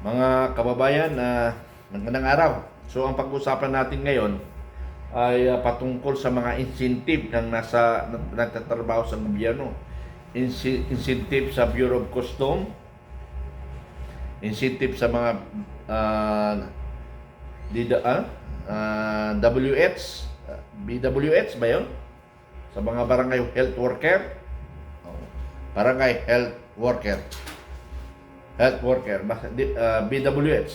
Mga kababayan, magandang araw. So ang pag-usapan natin ngayon ay patungkol sa mga incentive ng nagtatrabaho sa gobyerno. Incentive sa Bureau of Custom, incentive sa mga uh, WH, BWH ba yun? Sa mga barangay health worker. Barangay health worker, BWH.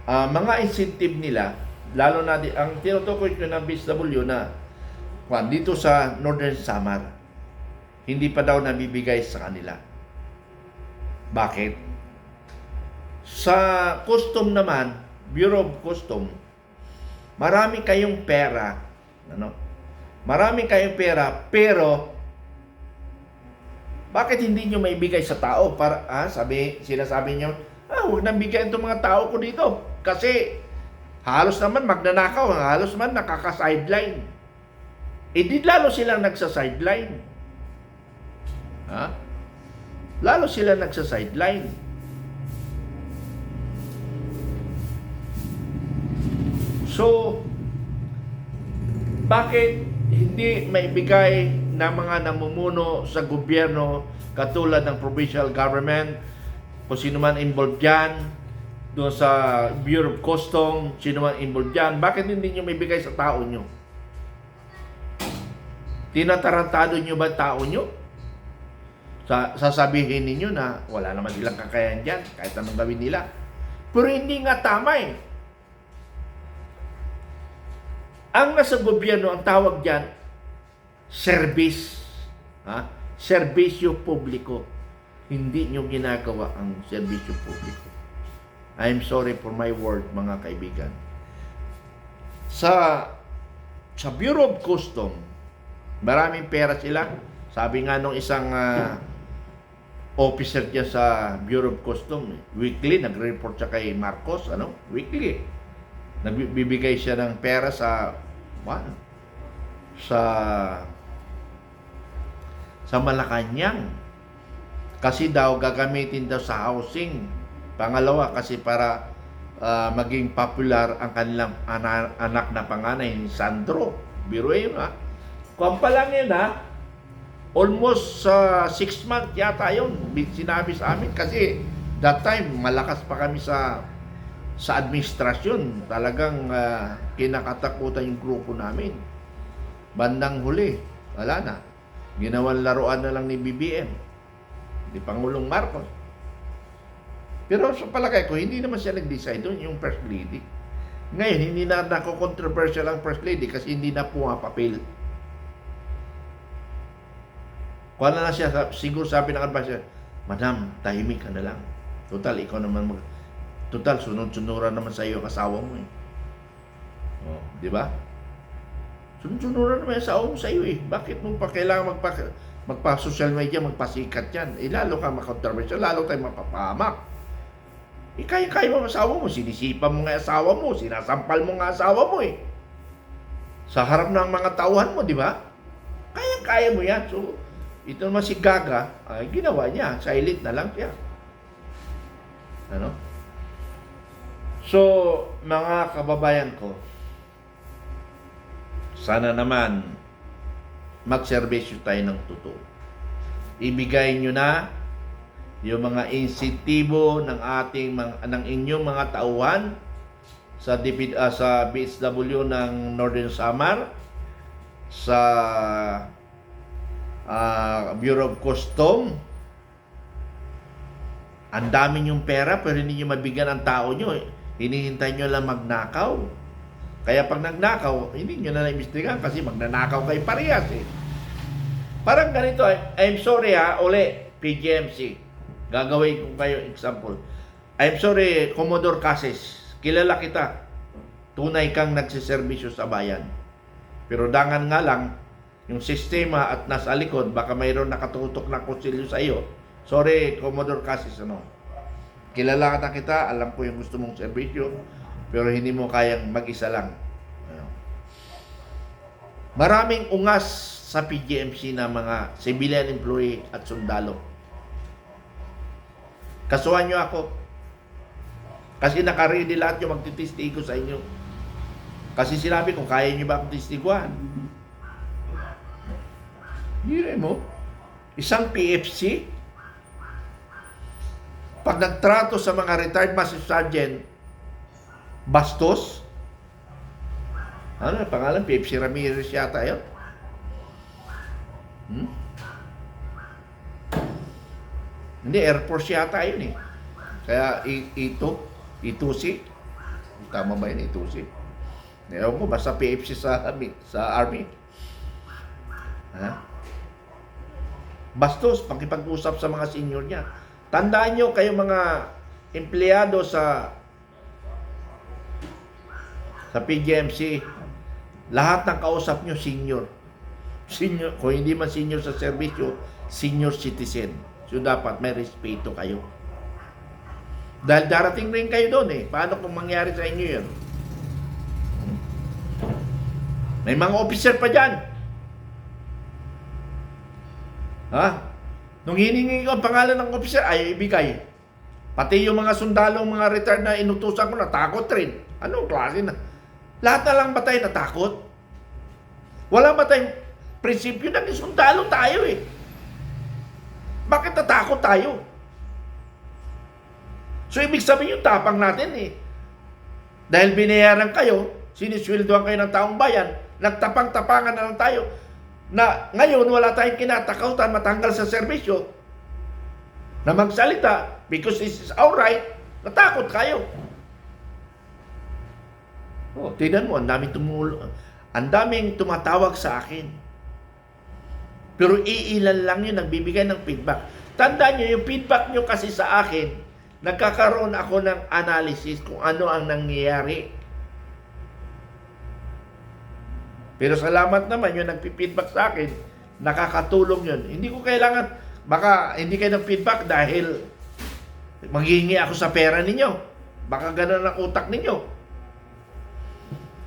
Mga incentive nila, lalo na ang tinutukoy ko ng BSW na dito sa Northern Samar, hindi pa daw nabibigay sa kanila. Bakit? Sa custom naman, Bureau of Custom, marami kayong pera, marami kayong pera, pero bakit hindi nyo maibigay sa tao? Sinasabi nyo, huwag nang bigyan itong mga tao ko dito. Kasi halos naman magnanakaw, halos naman nakaka-sideline. Di lalo silang nagsa-sideline. Lalo sila nagsa-sideline. So, bakit hindi maibigay ng mga namumuno sa gobyerno katulad ng provincial government, kung sino man involved dyan, doon sa Bureau of Custom, sino man involved dyan, bakit hindi nyo maibigay sa tao nyo? Tinatarantado nyo ba tao nyo? Sasabihin ninyo na wala naman silang kakayahan dyan, kahit anong gawin nila. Pero hindi nga tama eh. Ang nasa gobyerno, ang tawag dyan, service. Serbisyo publiko. Hindi nyo ginagawa ang serbisyo publiko. I'm sorry for my word, mga kaibigan. Sa Bureau of Custom, maraming pera sila. Sabi nga nung isang officer dyan sa Bureau of Custom, weekly, nagre-report siya kay Marcos, weekly. Nagbibigay siya ng pera sa Malacanang. Kasi daw gagamitin daw sa housing. Pangalawa, kasi para maging popular ang kanilang anak na panganay ni Sandro. Biruin yun Kung pa lang yun almost 6 months yata yun. Sinabi sa amin kasi that time malakas pa kami sa administrasyon. Talagang kinakatakutan yung grupo namin. Bandang huli, wala na. Ginawang laruan na lang ni BBM, ni Pangulong Marcos. Pero sa palagay ko, hindi naman siya nag-decide doon, yung First Lady. Ngayon, hindi na nako-controversial ang First Lady kasi hindi na pumapapil. Kung na siya, siguro sabi ng advisor, Madam, tahimik ka na lang. Total, ikaw naman Total, sunod-sunuran naman sa iyo ang asawa mo eh. Di ba? Sunod-sunuran naman ang asawa mo sa iyo eh. Bakit mo pa kailangan magpa-social media, magpasikat yan? Lalo ka makontroversial, lalo tayo mapapahamak. Kaya-kaya mo ang asawa mo, sinisipan mo nga asawa mo, sinasampal mo nga asawa mo eh. Sa harap ng mga tauhan mo, di ba? Kaya-kaya mo yan. So, ito naman si Gaga, ginawa niya, silent na lang siya. So, mga kababayan ko, sana naman magserbisyo tayo ng totoo. Ibigay nyo na yung mga insentibo ng inyong mga tauhan sa BSW ng Northern Samar, sa Bureau of Custom. Ang dami nyong pera pero hindi nyo mabigyan ang tao nyo. Hinihintay nyo lang magnakaw. Kaya pag nagnakaw, hindi nyo na naimbestigahan kasi magnanakaw kayo parehas eh. Parang ganito, I'm sorry PGMC. Gagawin ko kayo example. I'm sorry, Commodore Cases. Kilala kita. Tunay kang nagsiservisyo sa bayan. Pero dangan nga lang, yung sistema at nasa likod, baka mayroon nakatutok na kutsilyo sa iyo. Sorry, Commodore Cases, kilala kita, alam ko yung gusto mong serbisyo, pero hindi mo kayang mag-isa lang. Maraming ungas sa PGMC na mga civilian employee at sundalo. Kasuhan nyo ako. Kasi naka-ready lahat yung magtitistigo sa inyo. Kasi sinabi ko, kaya nyo ba akong tistiguan? Hire mo, isang PFC, pag nagtrato sa mga retired Master Sergeant, bastos, ano pangalan? PFC Ramirez yata yun. Hindi, Air Force yata yun eh. Kaya itusi. Tama ba yun, itusi? Ewan ko, basta PFC sa Army. Ha? Bastos, pakipag-usap sa mga senior niya. Tandaan nyo, kayo mga empleyado sa PGMC, lahat ng kausap nyo senior. Senior, kung hindi man senior sa serbisyo, senior citizen. So dapat may respeto kayo. Dahil darating rin kayo doon eh. Paano kung mangyari sa inyo yun? May mga officer pa dyan. Ha? Nung hiningi ko ang pangalan ng officer, ayaw ibigay. Pati yung mga sundalong, mga retired na inutusan ko, natakot rin. Anong klase na? Lahat na lang ba tayo natakot? Wala ba tayong prinsipyo na sundalo tayo eh? Bakit natakot tayo? So, ibig sabihin yung tapang natin eh. Dahil binayaran kayo, sinisweldohan kayo ng taong bayan, nagtapang-tapangan na lang tayo, na ngayon wala tayong kinatakautan matanggal sa serbisyo, na magsalita, because this is our right, natakot kayo. Oh, tignan mo, ang daming tumatawag sa akin. Pero iilan lang yun nagbibigay ng feedback. Tandaan nyo, yung feedback nyo kasi sa akin, nagkakaroon ako ng analysis kung ano ang nangyayari. Pero salamat naman yung nagpi-feedback sa akin, nakakatulong yun. Hindi ko kailangan, baka hindi kayo ng feedback dahil maghihingi ako sa pera ninyo. Baka ganun ang utak ninyo.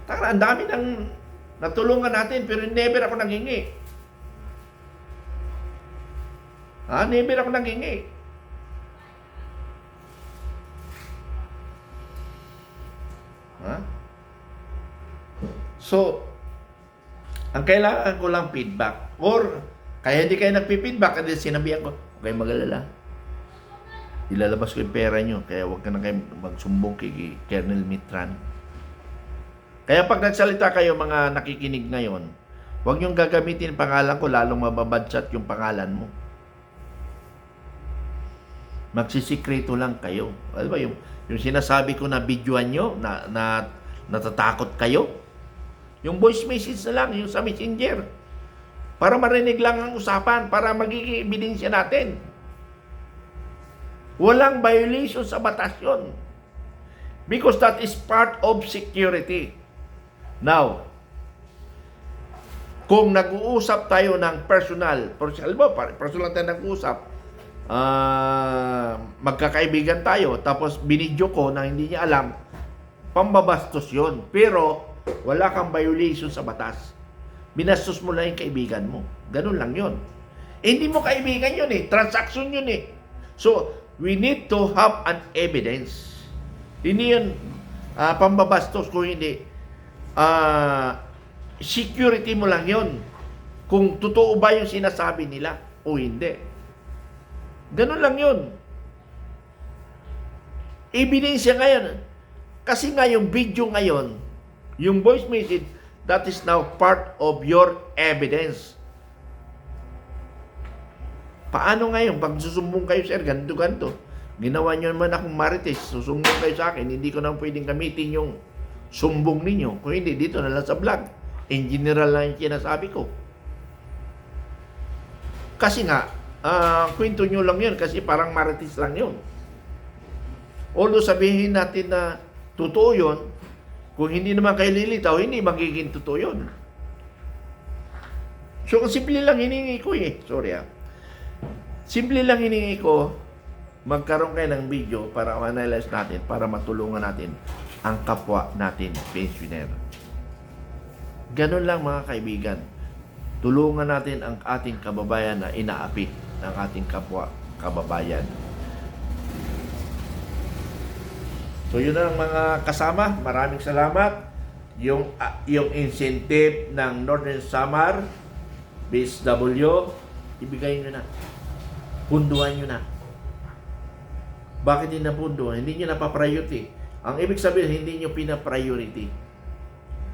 Taka, ang dami nang natulungan natin pero never ako nanghingi. Never ako nanghingi. So, ang kailangan ko lang feedback. Or, kaya hindi kayo nagpi-feedback, kasi sinabihan ko, huwag kayong mag-alala. Ilalabas ko yung pera nyo, kaya huwag ka na kayo magsumbong kay Colonel Mitran. Kaya pag nagsalita kayo, mga nakikinig ngayon, huwag nyong gagamitin pangalan ko, lalong mababadsat yung pangalan mo. Magsisikreto lang kayo. Alam ba, yung sinasabi ko na videoan nyo, na natatakot kayo, yung voice message na lang, yung sa messenger. Para marinig lang ang usapan, para magiging ebidensya natin. Walang violation sa batas yun. Because that is part of security. Now, kung nag-uusap tayo ng personal tayo nag-uusap, magkakaibigan tayo, tapos binidyo ko na hindi niya alam, pambabastos yun. Pero, wala kang violation sa batas. Binastos mo lang yung kaibigan mo. Ganun lang yun. Hindi mo kaibigan yun eh. Transaction yun eh. So, we need to have an evidence. Hindi yun pambabastos kung hindi. Security mo lang yun. Kung totoo ba yung sinasabi nila o hindi. Ganun lang yun. Ebidensya ngayon. Kasi nga yung video ngayon, yung voice message, that is now part of your evidence. Paano ngayon, pag susumbong kayo, sir, ganito. Ginawa nyo naman akong marites, susumbong kayo sa akin, hindi ko na pwedeng gamitin yung sumbong ninyo. Kung hindi, dito na lang sa vlog. In general lang yung sinasabi ko. Kasi nga, kwento nyo lang yun, kasi parang marites lang yun. Although sabihin natin na totoo yun, kung hindi naman kayo lilitaw, hindi magiging totoo yun. So, simple lang hiningi ko eh. Sorry Simple lang hiningi ko, magkaroon kayo ng video para ma-analyze natin, para matulungan natin ang kapwa natin, pensioner. Ganun lang mga kaibigan. Tulungan natin ang ating kababayan na inaapi ng ating kapwa kababayan. So yun ang mga kasama. Maraming salamat. Yung incentive ng Northern Samar BSW, ibigay nyo na. Punduhan nyo na. Bakit hindi na punduhan? Hindi nyo na-priority. Ang ibig sabihin, hindi nyo pina-priority.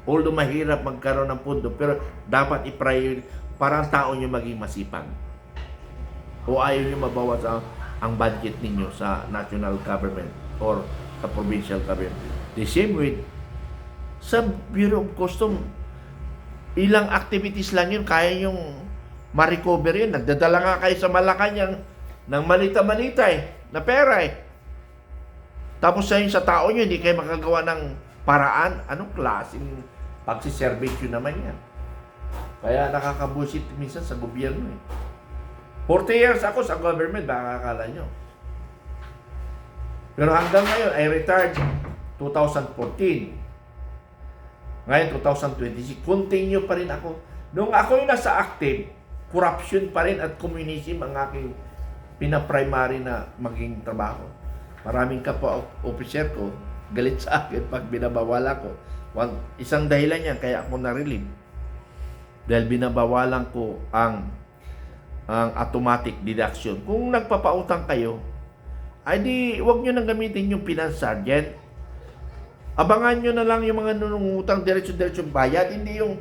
Although mahirap magkaroon ng pundo, pero dapat i-priority para ang tao nyo maging masipag. O ayaw nyo mabawas ang budget ninyo sa national government or sa provincial government. The same with sa Bureau of Custom, ilang activities lang yun, kaya yung ma-recover yun. Nagdadala nga kayo sa Malacanang ng malita-malita na pera Tapos sa tao nyo, hindi kayo makagawa ng paraan. Anong klaseng pagsiservisyo naman yan? Kaya nakakabusit minsan sa gobyerno 40 years ako sa government, baka akala nyo. Pero hanggang ngayon, I retired 2014. Ngayon, 2026, continue pa rin ako. Nung ako yung nasa active, corruption pa rin at communism ang aking pinaprimary na maging trabaho. Maraming kapwa-officer ko, galit sa akin pag binabawala ko. Isang dahilan yan, kaya ako na-relieve. Dahil binabawalan ko ang automatic deduction. Kung nagpapautang kayo, ay di, huwag nyo nang gamitin yung finance sergeant. Abangan nyo na lang yung mga nunungutang diretso-diretso bayad, hindi yung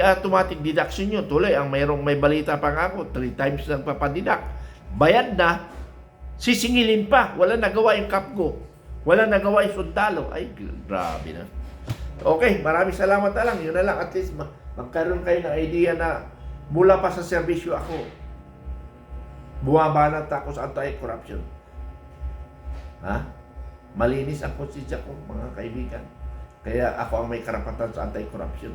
automatic deduction nyo. Tuloy, may balita pa nga ako, 3 times nang papadidak. Bayad na, sisingilin pa. Wala nagawa yung kapgo. Wala nagawa yung sundalo. Ay, grabe na. Okay, maraming salamat na lang. Yun na lang. At least, magkaroon kayo ng idea na mula pa sa serbisyo ako, bumabanat ako sa anti-corruption. Ha? Malinis ang konsensya ko, mga kaibigan. Kaya ako ang may karapatan sa anti-corruption.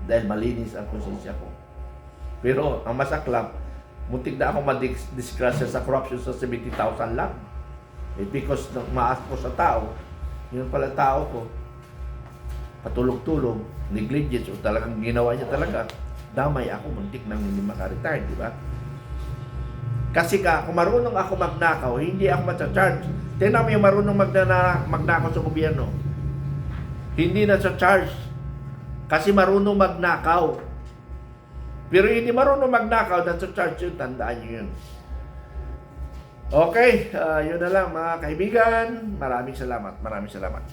Dahil malinis ang konsensya ko. Pero ang masaklap, muntik na ako madisgrasya sa corruption sa 70,000 lang. Because maas ko sa tao, yun pala tao ko, patulog-tulog, negligence, o talagang ginawa niya talaga, damay ako, muntik nang hindi makaretire, di ba? Kasi kung marunong ako magnakaw, hindi ako matcha-charge. Tingnan mo yung marunong magnakaw sa gobyerno. Hindi na sa charge. Kasi marunong magnakaw. Pero hindi marunong magnakaw, that's a charge yun. Tandaan nyo yun. Okay, yun na lang mga kaibigan. Maraming salamat.